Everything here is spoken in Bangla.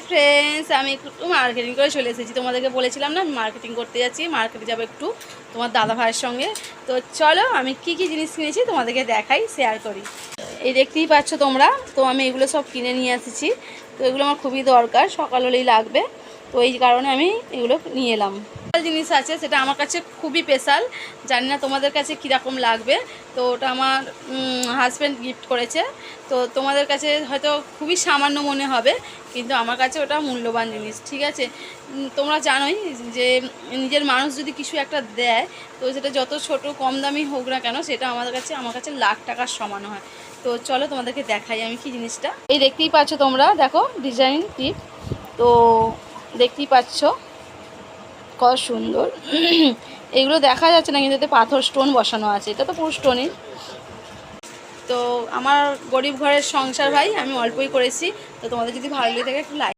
ফ্রেন্ডস, আমি একটু মার্কেটিং করে চলে এসেছি। তোমাদেরকে বলেছিলাম না আমি মার্কেটিং করতে যাচ্ছি, মার্কেটে যাবো একটু তোমার দাদা ভাইয়ের সঙ্গে। তো চলো আমি কি কি জিনিস কিনেছি তোমাদেরকে দেখাই, শেয়ার করি। এই দেখতেই পাচ্ছ তোমরা, তো আমি এগুলো সব কিনে নিয়ে এসেছি। তো এগুলো আমার খুবই দরকার, সকাল হলেই লাগবে, তো এই কারণে আমি এগুলো নিয়ে এলাম। জিনিস আছে সেটা আমার কাছে খুবই স্পেশাল, জানি না তোমাদের কাছে কীরকম লাগবে। তো ওটা আমার হাজব্যান্ড গিফট করেছে। তো তোমাদের কাছে হয়তো খুবই সামান্য মনে হবে, কিন্তু আমার কাছে ওটা মূল্যবান জিনিস, ঠিক আছে। তোমরা জানোই যে নিজের মানুষ যদি কিছু একটা দেয়, তো সেটা যত ছোট কম দামি হোক না কেন, সেটা আমার কাছে লাখ টাকার সমান হয়। তো চলো তোমাদেরকে দেখাই আমি কি জিনিসটা। এই দেখতেই পাচ্ছ তোমরা, দেখো ডিজাইন টিপ, তো দেখতেই পাচ্ছ কত সুন্দর। এগুলো দেখা যাচ্ছে না, কিন্তু এতে পাথর স্টোন বসানো আছে, এটা তো পুরো স্টোনই। তো আমার গরিব ঘরের সংসার ভাই, আমি অল্পই করেছি। তো তোমাদের যদি ভালো লেগে থাকে একটু লাইক